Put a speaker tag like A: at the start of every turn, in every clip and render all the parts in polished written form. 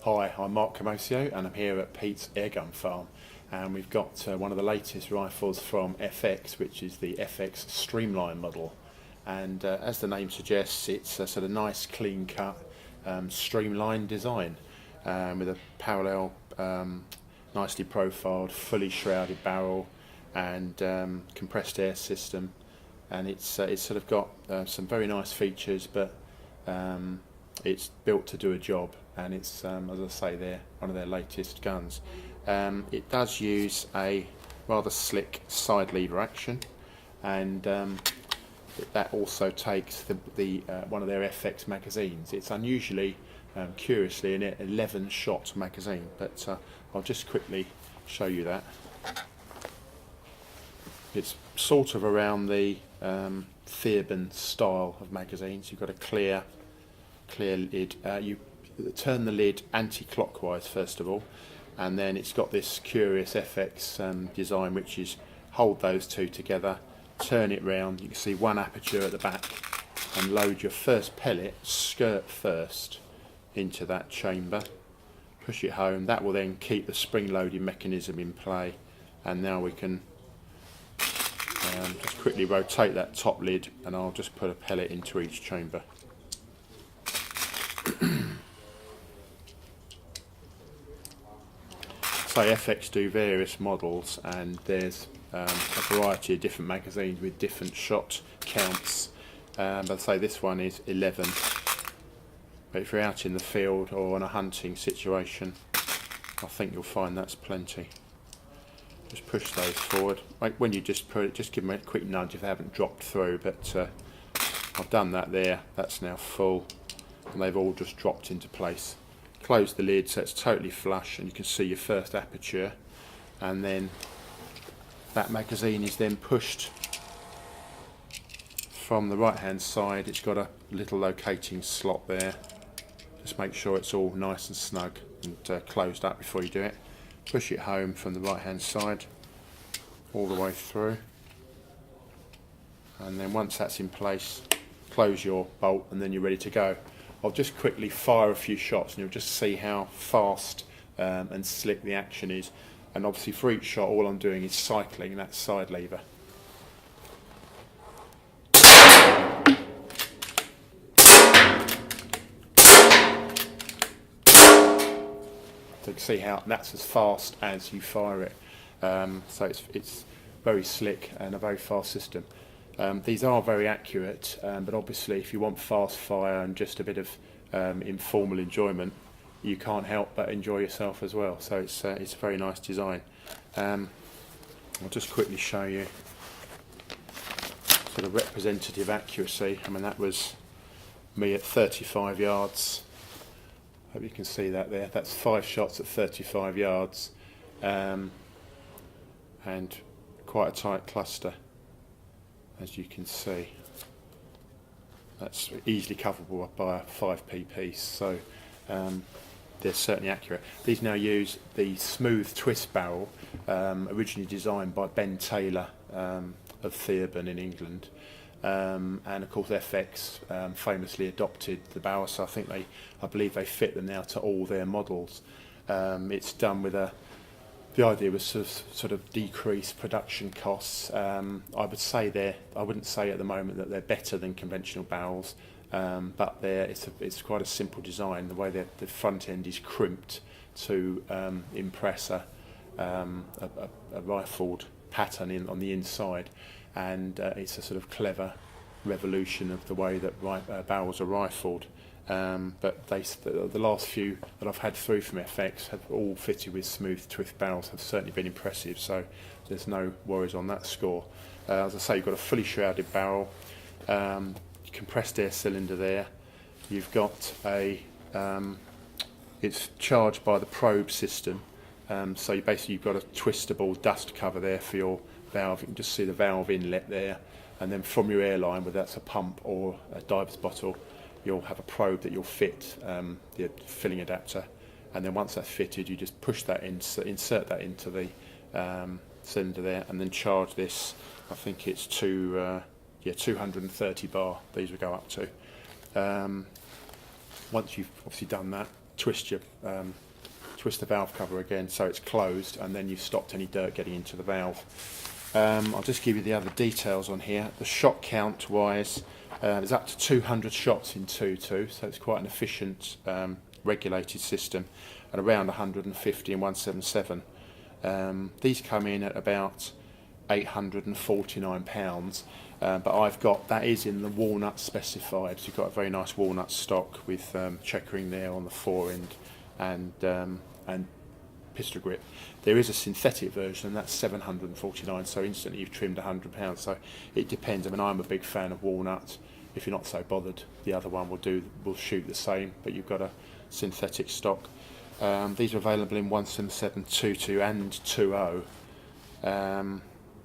A: Hi, I'm Mark Camosio and I'm here at Pete's Airgun Farm, and we've got one of the latest rifles from FX, which is the FX Streamline model. And as the name suggests, it's a sort of nice clean cut streamlined design with a parallel nicely profiled fully shrouded barrel and compressed air system, and it's sort of got some very nice features, but it's built to do a job, and it's as I say, they're one of their latest guns. It does use a rather slick side lever action, and that also takes the one of their FX magazines. It's unusually, curiously, an 11-shot magazine, but I'll just quickly show you that. It's sort of around the Theoben style of magazines. You've got a clear lid. You turn the lid anti-clockwise first of all, and then it's got this curious FX design, which is hold those two together, turn it round, you can see one aperture at the back, and load your first pellet skirt first into that chamber, push it home. That will then keep the spring loading mechanism in play, and now we can just quickly rotate that top lid, and I'll just put a pellet into each chamber. So FX do various models, and there's a variety of different magazines with different shot counts. But I'd say this one is 11. But if you're out in the field or on a hunting situation, I think you'll find that's plenty. Just push those forward. When you just put it, just give them a quick nudge if they haven't dropped through. But I've done that there. That's now full, and they've all just dropped into place. Close the lid so it's totally flush, and you can see your first aperture, and then that magazine is then pushed from the right hand side. It's got a little locating slot there. Just make sure it's all nice and snug and closed up before you do it. Push it home from the right hand side all the way through, and then once that's in place, close your bolt, and then you're ready to go. I'll just quickly fire a few shots and you'll just see how fast and slick the action is. And obviously for each shot, all I'm doing is cycling that side lever. So you can see how that's as fast as you fire it. So it's very slick and a very fast system. These are very accurate, but obviously if you want fast fire and just a bit of informal enjoyment, you can't help but enjoy yourself as well. So it's a very nice design. I'll just quickly show you sort of representative accuracy. I mean, that was me at 35 yards. Hope you can see that there. That's 5 shots at 35 yards, and quite a tight cluster, as you can see. That's easily coverable by a 5p piece, so they're certainly accurate. These now use the smooth twist barrel, originally designed by Ben Taylor of Theoben in England, and of course FX famously adopted the barrel, so I believe they fit them now to all their models. It's done with the idea was sort of decrease production costs. I wouldn't say at the moment that they're better than conventional barrels, but it's quite a simple design. The way the front end is crimped to impress a rifled pattern on the inside, and it's a sort of clever revolution of the way that barrels are rifled. But the last few that I've had through from FX have all fitted with smooth twist barrels, have certainly been impressive, so there's no worries on that score. As I say, you've got a fully shrouded barrel, compressed air cylinder there. You've got it's charged by the probe system, so you've got a twistable dust cover there for your valve. You can just see the valve inlet there, and then from your airline, whether that's a pump or a diver's bottle, you'll have a probe that you'll fit the filling adapter, and then once that's fitted, you just push that in, insert that into the cylinder there, and then charge this. I think it's 230 bar. These will go up to. Once you've obviously done that, twist the valve cover again so it's closed, and then you've stopped any dirt getting into the valve. I'll just give you the other details on here. The shot count wise, there's up to 200 shots in 2.2, so it's quite an efficient regulated system, and around 150 in 177. These come in at about £849, but I've got, that is in the walnut specified, so you've got a very nice walnut stock with checkering there on the fore end and pistol grip. There is a synthetic version, and that's £749, so instantly you've trimmed £100. So it depends. I mean, I'm a big fan of walnut. If you're not so bothered, the other one will shoot the same, but you've got a synthetic stock. These are available in 177, 2.2 and 2.0.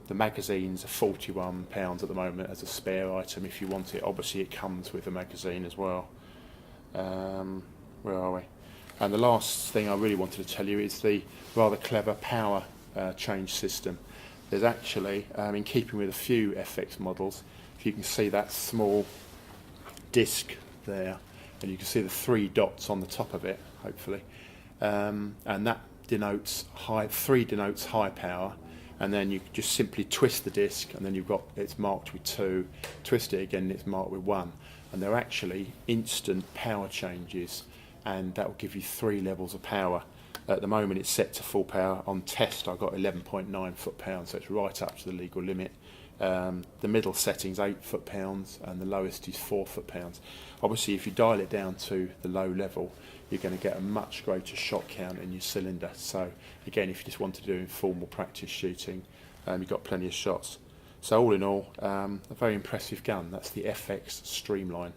A: The magazines are £41 at the moment as a spare item if you want it. Obviously it comes with a magazine as well. Where are we? And the last thing I really wanted to tell you is the rather clever power change system. There's actually, in keeping with a few FX models, if you can see that small disc there, and you can see the 3 dots on the top of it, hopefully, and that denotes three denotes high power, and then you just simply twist the disc, and then you've got, it's marked with 2, twist it again and it's marked with 1, and they're actually instant power changes, and that will give you 3 levels of power. At the moment it's set to full power. On test I got 11.9 foot-pounds, so it's right up to the legal limit. The middle setting's 8 foot-pounds and the lowest is 4 foot-pounds. Obviously if you dial it down to the low level, you're going to get a much greater shot count in your cylinder. So again, if you just want to do informal practice shooting, you've got plenty of shots. So all in all, a very impressive gun. That's the FX Streamline.